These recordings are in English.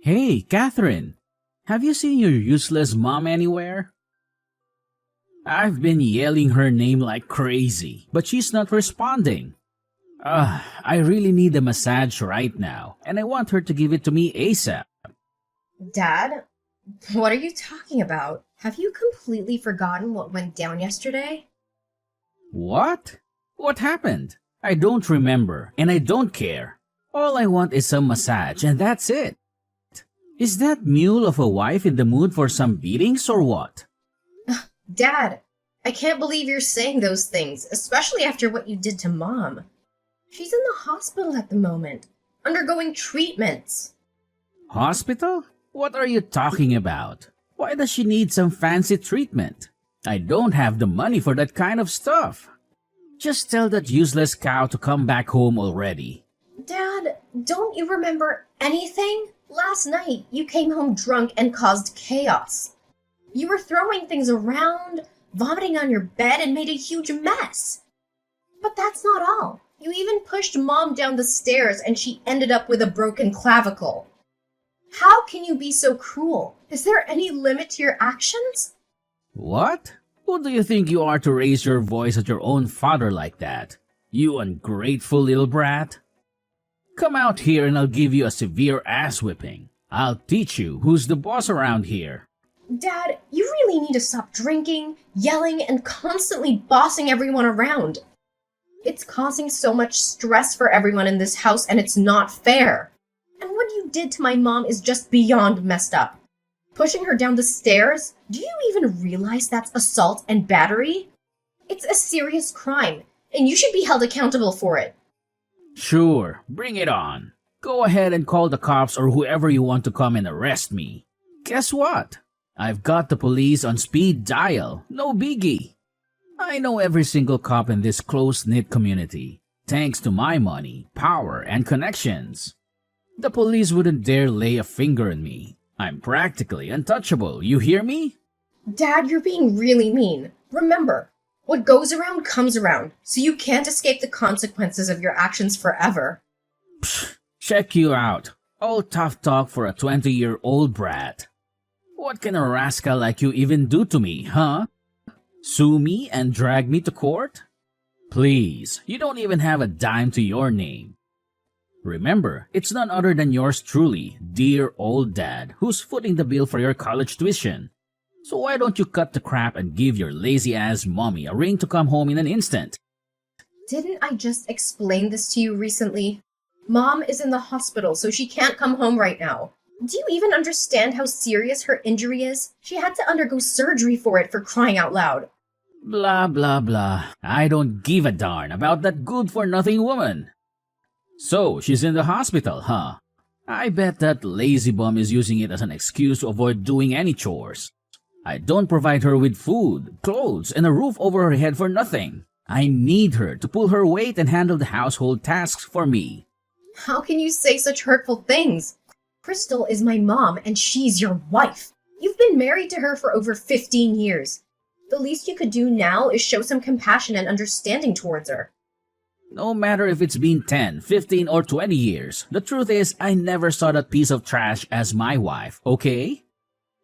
Hey, Catherine, have you seen your useless mom anywhere? I've been yelling her name like crazy, but she's not responding. I really need a massage right now, and I want her to give it to me ASAP. Dad, what are you talking about? Have you completely forgotten what went down yesterday? What? What happened? I don't remember, and I don't care. All I want is some massage, and that's it. Is that mule of a wife in the mood for some beatings or what? Dad, I can't believe you're saying those things, especially after what you did to Mom. She's in the hospital at the moment, undergoing treatments. Hospital? What are you talking about? Why does she need some fancy treatment? I don't have the money for that kind of stuff. Just tell that useless cow to come back home already. Dad, don't you remember anything? Last night, you came home drunk and caused chaos. You were throwing things around, vomiting on your bed, and made a huge mess. But that's not all. You even pushed Mom down the stairs and she ended up with a broken clavicle. How can you be so cruel? Is there any limit to your actions? What? Who do you think you are to raise your voice at your own father like that? You ungrateful little brat? Come out here and I'll give you a severe ass whipping. I'll teach you who's the boss around here. Dad, you really need to stop drinking, yelling, and constantly bossing everyone around. It's causing so much stress for everyone in this house and it's not fair. And what you did to my mom is just beyond messed up. Pushing her down the stairs? Do you even realize that's assault and battery? It's a serious crime, and you should be held accountable for it. Sure, bring it on. Go ahead and call the cops or whoever you want to come and arrest me. Guess what? I've got the police on speed dial. No biggie. I know every single cop in this close-knit community, thanks to my money, power, and connections. The police wouldn't dare lay a finger on me. I'm practically untouchable, you hear me? Dad, you're being really mean. Remember, what goes around comes around, so you can't escape the consequences of your actions forever. Psh, check you out. All tough talk for a 20-year-old brat. What can a rascal like you even do to me, huh? Sue me and drag me to court? Please, you don't even have a dime to your name. Remember, it's none other than yours truly, dear old dad, who's footing the bill for your college tuition. So why don't you cut the crap and give your lazy-ass mommy a ring to come home in an instant? Didn't I just explain this to you recently? Mom is in the hospital, so she can't come home right now. Do you even understand how serious her injury is? She had to undergo surgery for it, for crying out loud. Blah, blah, blah. I don't give a darn about that good-for-nothing woman. So, she's in the hospital, huh? I bet that lazy bum is using it as an excuse to avoid doing any chores. I don't provide her with food, clothes, and a roof over her head for nothing. I need her to pull her weight and handle the household tasks for me. How can you say such hurtful things? Crystal is my mom, and she's your wife. You've been married to her for over 15 years. The least you could do now is show some compassion and understanding towards her. No matter if it's been 10, 15, or 20 years, the truth is I never saw that piece of trash as my wife, okay?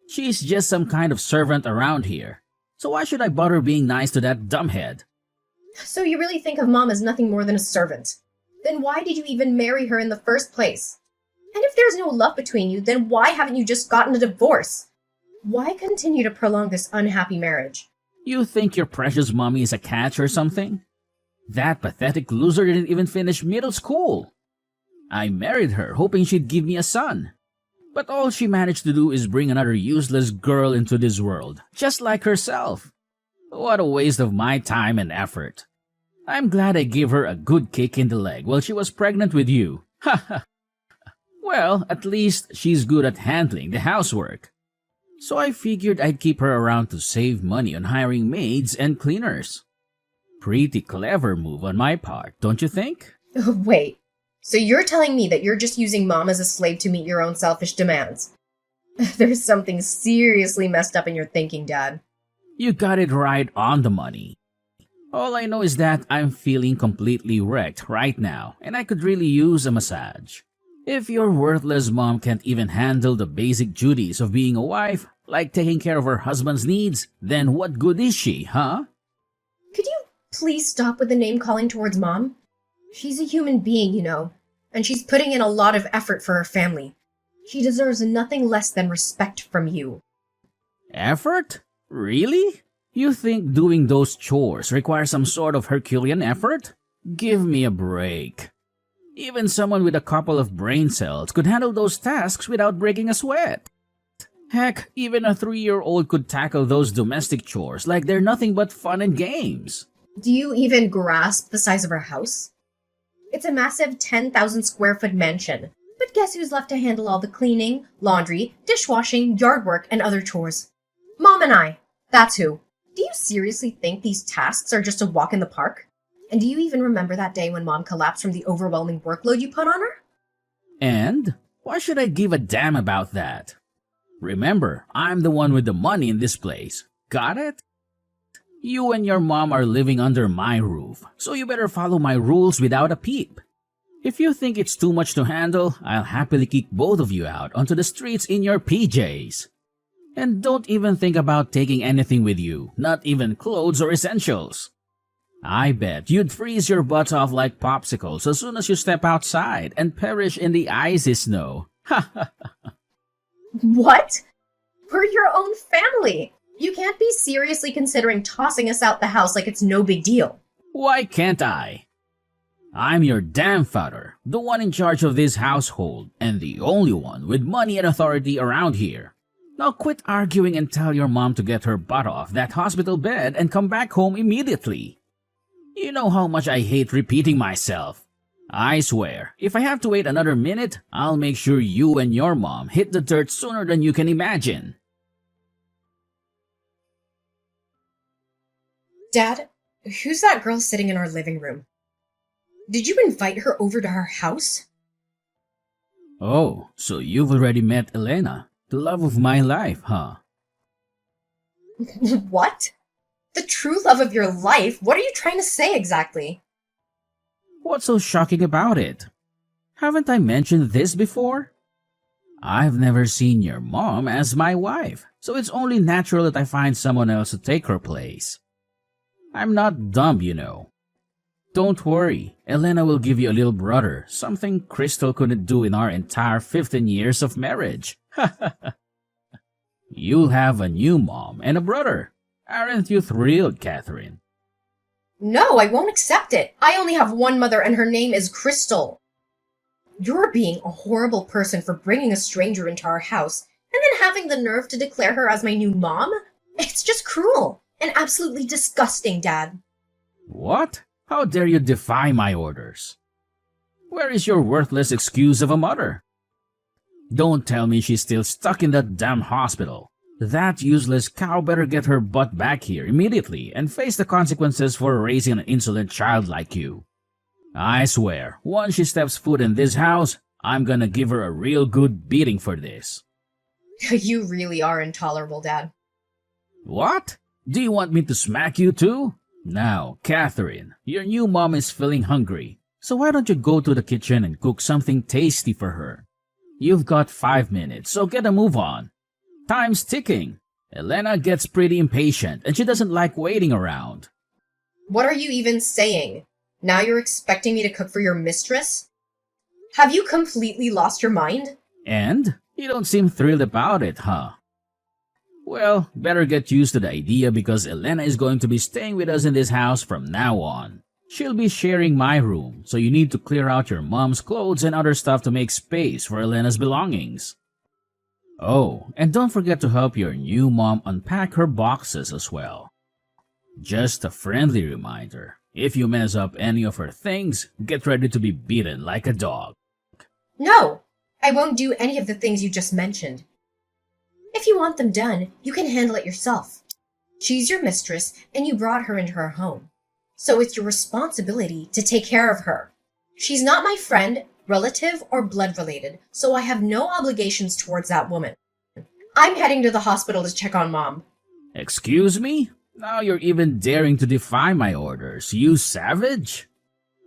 She's just some kind of servant around here. So why should I bother being nice to that dumbhead? So you really think of Mom as nothing more than a servant? Then why did you even marry her in the first place? And if there's no love between you, then why haven't you just gotten a divorce? Why continue to prolong this unhappy marriage? You think your precious mommy is a catch or something? That pathetic loser didn't even finish middle school. I married her hoping she'd give me a son. But all she managed to do is bring another useless girl into this world, just like herself. What a waste of my time and effort. I'm glad I gave her a good kick in the leg while she was pregnant with you. Ha ha. Well, at least she's good at handling the housework. So I figured I'd keep her around to save money on hiring maids and cleaners. Pretty clever move on my part, don't you think? Wait, so you're telling me that you're just using Mom as a slave to meet your own selfish demands? There's something seriously messed up in your thinking, Dad. You got it right on the money. All I know is that I'm feeling completely wrecked right now, and I could really use a massage. If your worthless mom can't even handle the basic duties of being a wife, like taking care of her husband's needs, then what good is she, huh? Could you please stop with the name calling towards Mom? She's a human being, you know, and she's putting in a lot of effort for her family. She deserves nothing less than respect from you. Effort? Really? You think doing those chores requires some sort of Herculean effort? Give me a break. Even someone with a couple of brain cells could handle those tasks without breaking a sweat. Heck, even a 3-year-old could tackle those domestic chores like they're nothing but fun and games. Do you even grasp the size of her house? It's a massive 10,000 square foot mansion. But guess who's left to handle all the cleaning, laundry, dishwashing, yard work, and other chores? Mom and I. That's who. Do you seriously think these tasks are just a walk in the park? And do you even remember that day when Mom collapsed from the overwhelming workload you put on her? And why should I give a damn about that? Remember, I'm the one with the money in this place. Got it? You and your mom are living under my roof, so you better follow my rules without a peep. If you think it's too much to handle, I'll happily kick both of you out onto the streets in your PJs. And don't even think about taking anything with you, not even clothes or essentials. I bet you'd freeze your butts off like popsicles as soon as you step outside and perish in the icy snow. Ha ha ha. What? We're your own family. You can't be seriously considering tossing us out the house like it's no big deal. Why can't I? I'm your damn father, the one in charge of this household, and the only one with money and authority around here. Now quit arguing and tell your mom to get her butt off that hospital bed and come back home immediately. You know how much I hate repeating myself. I swear, if I have to wait another minute, I'll make sure you and your mom hit the dirt sooner than you can imagine. Dad, who's that girl sitting in our living room? Did you invite her over to our house? Oh, so you've already met Elena, the love of my life, huh? What? The true love of your life? What are you trying to say exactly? What's so shocking about it? Haven't I mentioned this before? I've never seen your mom as my wife, so it's only natural that I find someone else to take her place. I'm not dumb, you know. Don't worry, Elena will give you a little brother, something Crystal couldn't do in our entire 15 years of marriage. You'll have a new mom and a brother. Aren't you thrilled, Catherine? No, I won't accept it. I only have one mother and her name is Crystal. You're being a horrible person for bringing a stranger into our house and then having the nerve to declare her as my new mom? It's just cruel and absolutely disgusting, Dad. What? How dare you defy my orders? Where is your worthless excuse of a mother? Don't tell me she's still stuck in that damn hospital. That useless cow better get her butt back here immediately and face the consequences for raising an insolent child like you. I swear, once she steps foot in this house, I'm gonna give her a real good beating for this. You really are intolerable, Dad. What? Do you want me to smack you too? Now, Catherine, your new mom is feeling hungry, so why don't you go to the kitchen and cook something tasty for her? You've got 5 minutes, so get a move on. Time's ticking. Elena gets pretty impatient and she doesn't like waiting around. What are you even saying? Now you're expecting me to cook for your mistress? Have you completely lost your mind? And? You don't seem thrilled about it, huh? Well, better get used to the idea because Elena is going to be staying with us in this house from now on. She'll be sharing my room, so you need to clear out your mom's clothes and other stuff to make space for Elena's belongings. Oh, and don't forget to help your new mom unpack her boxes as well. Just a friendly reminder, if you mess up any of her things, get ready to be beaten like a dog. No, I won't do any of the things you just mentioned. If you want them done, you can handle it yourself. She's your mistress, and you brought her into her home. So it's your responsibility to take care of her. She's not my friend, relative, or blood related, so I have no obligations towards that woman. I'm heading to the hospital to check on Mom. Excuse me? Now you're even daring to defy my orders, you savage?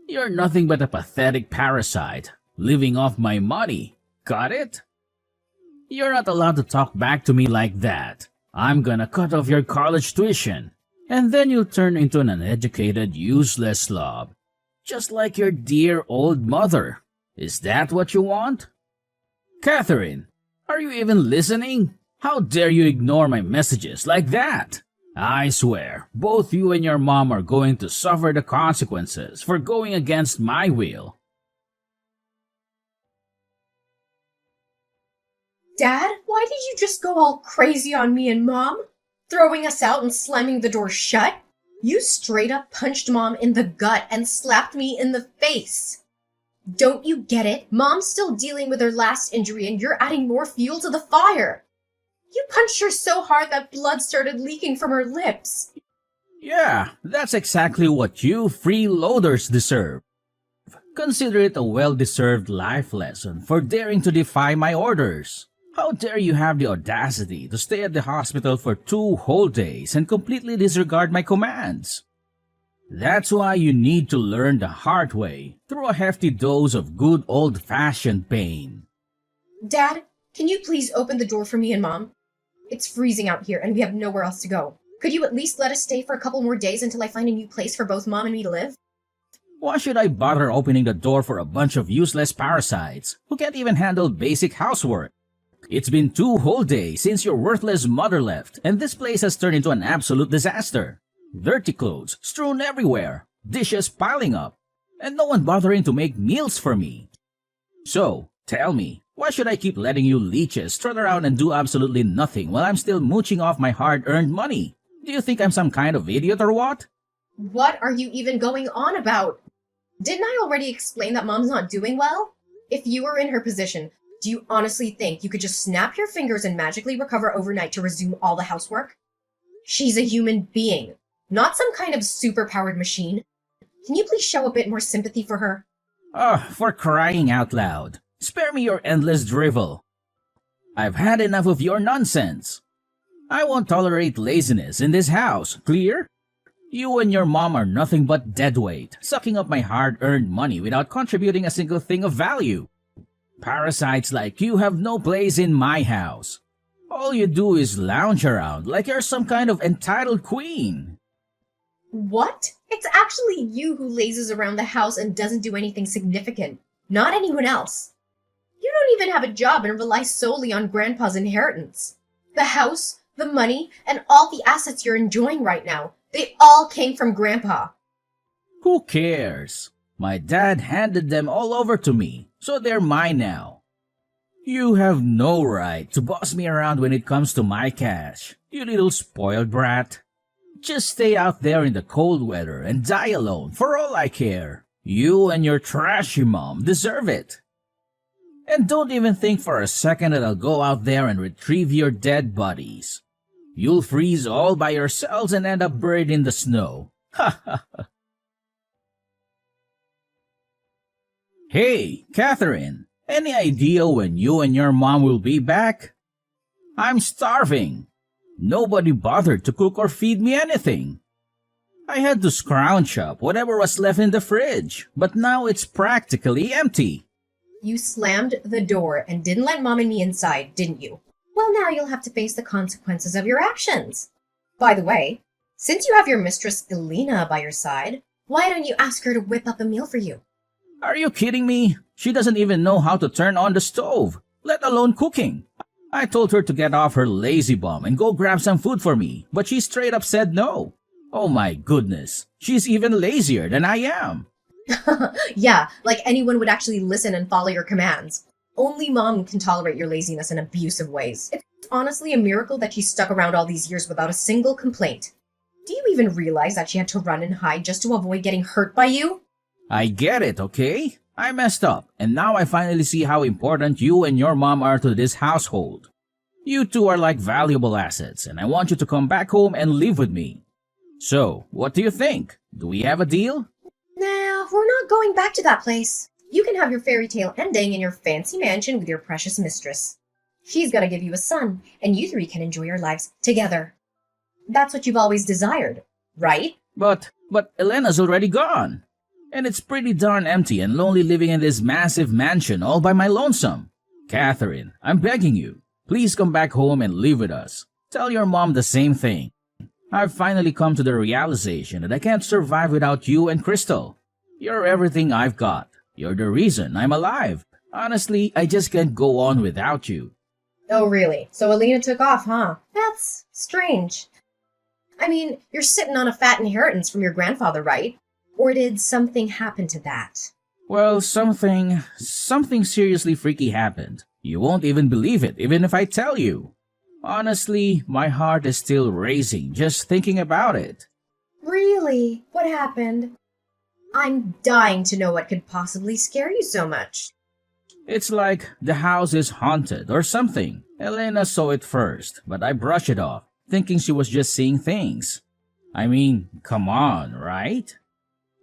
You're nothing but a pathetic parasite. living off my money. Got it? You're not allowed to talk back to me like that. I'm gonna cut off your college tuition, and then you'll turn into an uneducated, useless slob. Just like your dear old mother. Is that what you want? Catherine, are you even listening? How dare you ignore my messages like that? I swear, both you and your mom are going to suffer the consequences for going against my will. Dad, why did you just go all crazy on me and Mom? Throwing us out and slamming the door shut? You straight up punched Mom in the gut and slapped me in the face. Don't you get it? Mom's still dealing with her last injury and you're adding more fuel to the fire. You punched her so hard that blood started leaking from her lips. Yeah, that's exactly what you freeloaders deserve. Consider it a well-deserved life lesson for daring to defy my orders. How dare you have the audacity to stay at the hospital for 2 whole days and completely disregard my commands? That's why you need to learn the hard way through a hefty dose of good old-fashioned pain. Dad, can you please open the door for me and Mom? It's freezing out here and we have nowhere else to go. Could you at least let us stay for a couple more days until I find a new place for both Mom and me to live? Why should I bother opening the door for a bunch of useless parasites who can't even handle basic housework? It's been 2 whole days since your worthless mother left, and this place has turned into an absolute disaster. Dirty clothes strewn everywhere, dishes piling up, and no one bothering to make meals for me. So, tell me, why should I keep letting you leeches strut around and do absolutely nothing while I'm still mooching off my hard-earned money? Do you think I'm some kind of idiot or what? What are you even going on about? Didn't I already explain that Mom's not doing well? If you were in her position, do you honestly think you could just snap your fingers and magically recover overnight to resume all the housework? She's a human being, not some kind of super-powered machine. Can you please show a bit more sympathy for her? For crying out loud. Spare me your endless drivel. I've had enough of your nonsense. I won't tolerate laziness in this house, clear? You and your mom are nothing but deadweight, sucking up my hard-earned money without contributing a single thing of value. Parasites like you have no place in my house. All you do is lounge around like you're some kind of entitled queen. What? It's actually you who lazes around the house and doesn't do anything significant, not anyone else. You don't even have a job and rely solely on Grandpa's inheritance. The house, the money, and all the assets you're enjoying right now, they all came from Grandpa. Who cares? My dad handed them all over to me, so they're mine now. You have no right to boss me around when it comes to my cash, you little spoiled brat. Just stay out there in the cold weather and die alone for all I care. You and your trashy mom deserve it. And don't even think for a second that I'll go out there and retrieve your dead bodies. You'll freeze all by yourselves and end up buried in the snow. Ha ha ha. Hey, Catherine, any idea when you and your mom will be back? I'm starving. Nobody bothered to cook or feed me anything. I had to scrounge up whatever was left in the fridge, but now it's practically empty. You slammed the door and didn't let Mom and me inside, didn't you? Well, now you'll have to face the consequences of your actions. By the way, since you have your mistress Elena by your side, why don't you ask her to whip up a meal for you? Are you kidding me? She doesn't even know how to turn on the stove, let alone cooking. I told her to get off her lazy bum and go grab some food for me, but she straight up said no. Oh my goodness, she's even lazier than I am. Yeah, like anyone would actually listen and follow your commands. Only Mom can tolerate your laziness and abusive ways. It's honestly a miracle that she stuck around all these years without a single complaint. Do you even realize that she had to run and hide just to avoid getting hurt by you? I get it, okay? I messed up, and now I finally see how important you and your mom are to this household. You two are like valuable assets, and I want you to come back home and live with me. So, what do you think? Do we have a deal? Nah, we're not going back to that place. You can have your fairy tale ending in your fancy mansion with your precious mistress. She's gonna give you a son, and you three can enjoy your lives together. That's what you've always desired, right? But Elena's already gone. And it's pretty darn empty and lonely living in this massive mansion all by my lonesome. Catherine, I'm begging you, please come back home and live with us. Tell your mom the same thing. I've finally come to the realization that I can't survive without you and Crystal. You're everything I've got. You're the reason I'm alive. Honestly, I just can't go on without you. Oh, really? So Alina took off, huh? That's strange. I mean, you're sitting on a fat inheritance from your grandfather, right? Or did something happen to that? Well, something seriously freaky happened. You won't even believe it, even if I tell you. Honestly, my heart is still racing just thinking about it. Really? What happened? I'm dying to know what could possibly scare you so much. It's like the house is haunted or something. Elena saw it first, but I brushed it off, thinking she was just seeing things. I mean, come on, right?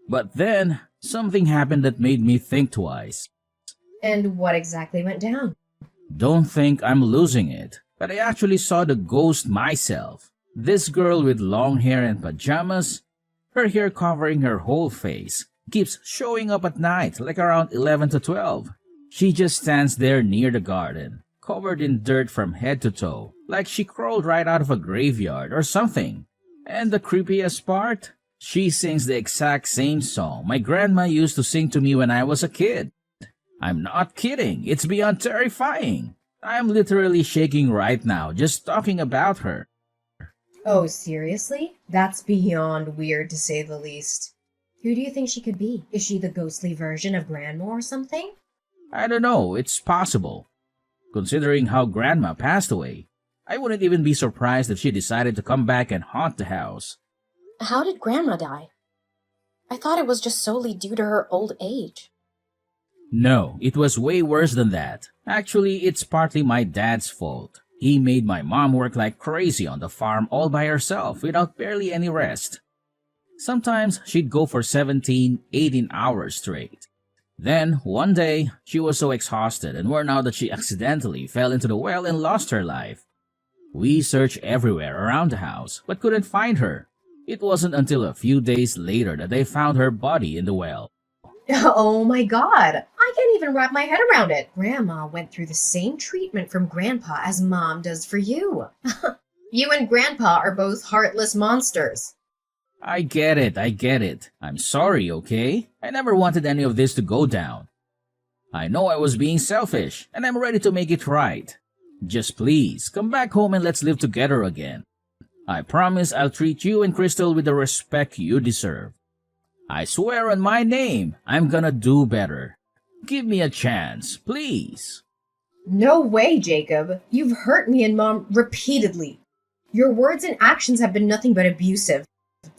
But then, something happened that made me think twice. And what exactly went down? Don't think I'm losing it, but I actually saw the ghost myself. This girl with long hair and pajamas, her hair covering her whole face, keeps showing up at night, like around 11 to 12. She just stands there near the garden, covered in dirt from head to toe, like she crawled right out of a graveyard or something. And the creepiest part? She sings the exact same song my grandma used to sing to me when I was a kid. I'm not kidding, it's beyond terrifying. I'm literally shaking right now just talking about her. Oh, seriously? That's beyond weird to say the least. Who do you think she could be? Is she the ghostly version of Grandma or something? I don't know, it's possible. Considering how Grandma passed away, I wouldn't even be surprised if she decided to come back and haunt the house. How did Grandma die? I thought it was just solely due to her old age. No, it was way worse than that. Actually, it's partly my dad's fault. He made my mom work like crazy on the farm all by herself without barely any rest. Sometimes she'd go for 17, 18 hours straight. Then, one day, she was so exhausted and worn out that she accidentally fell into the well and lost her life. We searched everywhere around the house, but couldn't find her. It wasn't until a few days later that they found her body in the well. Oh my god! I can't even wrap my head around it. Grandma went through the same treatment from Grandpa as Mom does for you. You and Grandpa are both heartless monsters. I get it. I'm sorry, okay? I never wanted any of this to go down. I know I was being selfish, and I'm ready to make it right. Just please, come back home and let's live together again. I promise I'll treat you and Crystal with the respect you deserve. I swear on my name, I'm gonna do better. Give me a chance, please. No way, Jacob. You've hurt me and Mom repeatedly. Your words and actions have been nothing but abusive.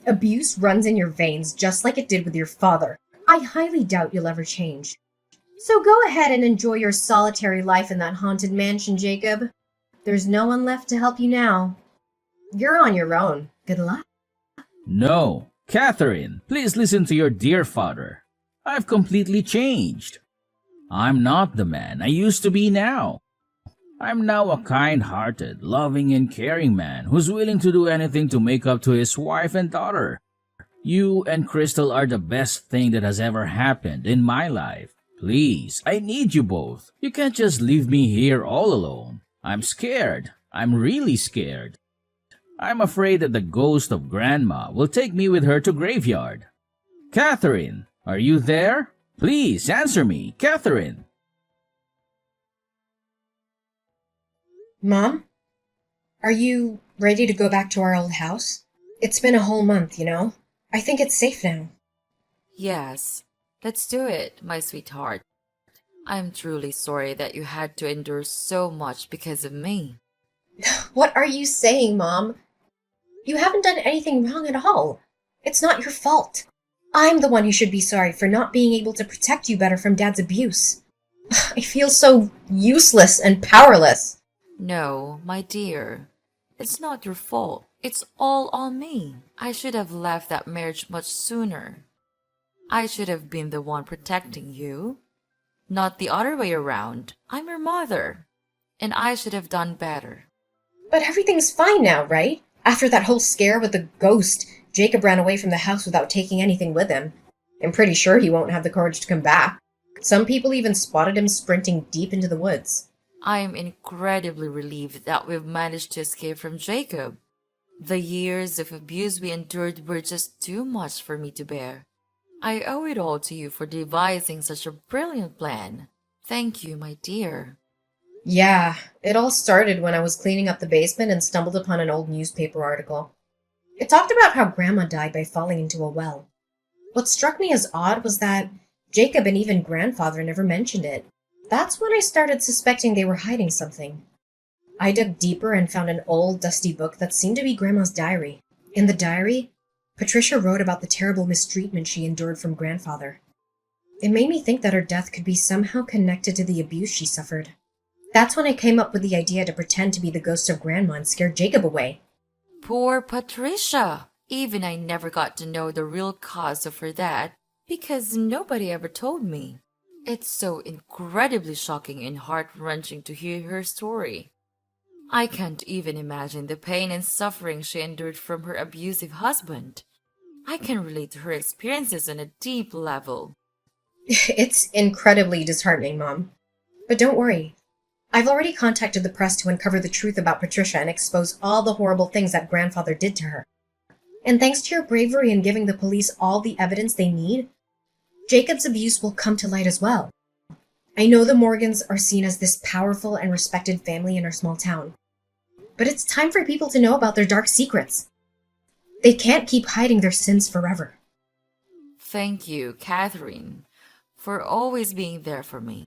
Abuse runs in your veins just like it did with your father. I highly doubt you'll ever change. So go ahead and enjoy your solitary life in that haunted mansion, Jacob. There's no one left to help you now. You're on your own. Good luck. No, Catherine, please listen to your dear father. I've completely changed. I'm not the man I used to be now. I'm now a kind-hearted, loving and caring man who's willing to do anything to make up to his wife and daughter. You and Crystal are the best thing that has ever happened in my life. Please, I need you both. You can't just leave me here all alone. I'm scared. I'm really scared. I'm afraid that the ghost of Grandma will take me with her to graveyard. Catherine, are you there? Please answer me, Catherine. Mom? Are you ready to go back to our old house? It's been a whole month, you know? I think it's safe now. Yes, let's do it, my sweetheart. I'm truly sorry that you had to endure so much because of me. What are you saying, Mom? You haven't done anything wrong at all. It's not your fault. I'm the one who should be sorry for not being able to protect you better from Dad's abuse. I feel so useless and powerless. No, my dear. It's not your fault. It's all on me. I should have left that marriage much sooner. I should have been the one protecting you, not the other way around. I'm your mother, and I should have done better. But everything's fine now, right? After that whole scare with the ghost, Jacob ran away from the house without taking anything with him. I'm pretty sure he won't have the courage to come back. Some people even spotted him sprinting deep into the woods. I am incredibly relieved that we've managed to escape from Jacob. The years of abuse we endured were just too much for me to bear. I owe it all to you for devising such a brilliant plan. Thank you, my dear. Yeah, it all started when I was cleaning up the basement and stumbled upon an old newspaper article. It talked about how Grandma died by falling into a well. What struck me as odd was that Jacob and even Grandfather never mentioned it. That's when I started suspecting they were hiding something. I dug deeper and found an old, dusty book that seemed to be Grandma's diary. In the diary, Patricia wrote about the terrible mistreatment she endured from Grandfather. It made me think that her death could be somehow connected to the abuse she suffered. That's when I came up with the idea to pretend to be the ghost of Grandma and scare Jacob away. Poor Patricia! Even I never got to know the real cause of her death because nobody ever told me. It's so incredibly shocking and heart-wrenching to hear her story. I can't even imagine the pain and suffering she endured from her abusive husband. I can relate to her experiences on a deep level. It's incredibly disheartening, Mom. But don't worry. I've already contacted the press to uncover the truth about Patricia and expose all the horrible things that Grandfather did to her. And thanks to your bravery in giving the police all the evidence they need, Jacob's abuse will come to light as well. I know the Morgans are seen as this powerful and respected family in our small town. But it's time for people to know about their dark secrets. They can't keep hiding their sins forever. Thank you, Catherine, for always being there for me.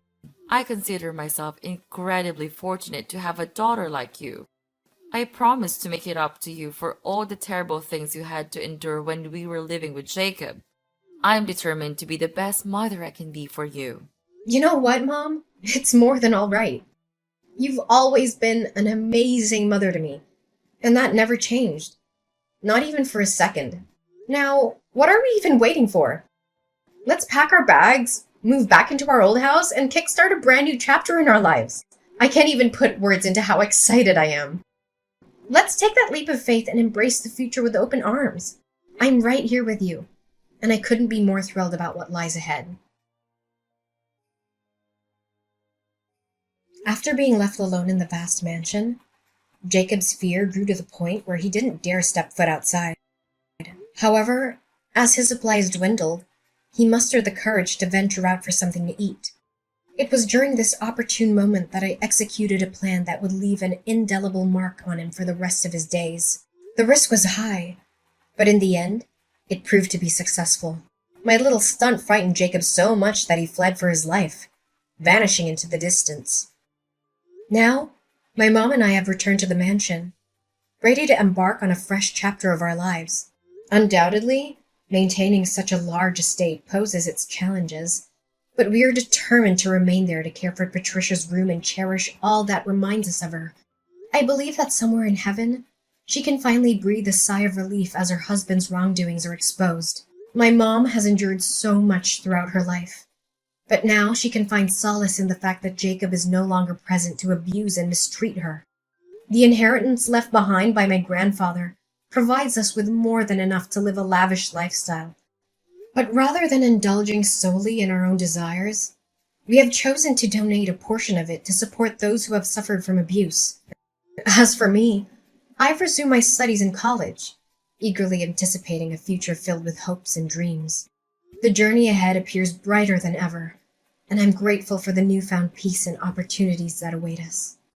I consider myself incredibly fortunate to have a daughter like you. I promise to make it up to you for all the terrible things you had to endure when we were living with Jacob. I'm determined to be the best mother I can be for you. You know what, Mom? It's more than all right. You've always been an amazing mother to me, and that never changed. Not even for a second. Now, what are we even waiting for? Let's pack our bags, move back into our old house, and kickstart a brand new chapter in our lives. I can't even put words into how excited I am. Let's take that leap of faith and embrace the future with open arms. I'm right here with you, and I couldn't be more thrilled about what lies ahead. After being left alone in the vast mansion, Jacob's fear grew to the point where he didn't dare step foot outside. However, as his supplies dwindled, he mustered the courage to venture out for something to eat. It was during this opportune moment that I executed a plan that would leave an indelible mark on him for the rest of his days. The risk was high, but in the end, it proved to be successful. My little stunt frightened Jacob so much that he fled for his life, vanishing into the distance. Now, my mom and I have returned to the mansion, ready to embark on a fresh chapter of our lives. Undoubtedly, maintaining such a large estate poses its challenges, but we are determined to remain there to care for Patricia's room and cherish all that reminds us of her. I believe that somewhere in heaven, she can finally breathe a sigh of relief as her husband's wrongdoings are exposed. My mom has endured so much throughout her life, but now she can find solace in the fact that Jacob is no longer present to abuse and mistreat her. The inheritance left behind by my grandfather provides us with more than enough to live a lavish lifestyle. But rather than indulging solely in our own desires, we have chosen to donate a portion of it to support those who have suffered from abuse. As for me, I've resumed my studies in college, eagerly anticipating a future filled with hopes and dreams. The journey ahead appears brighter than ever, and I'm grateful for the newfound peace and opportunities that await us.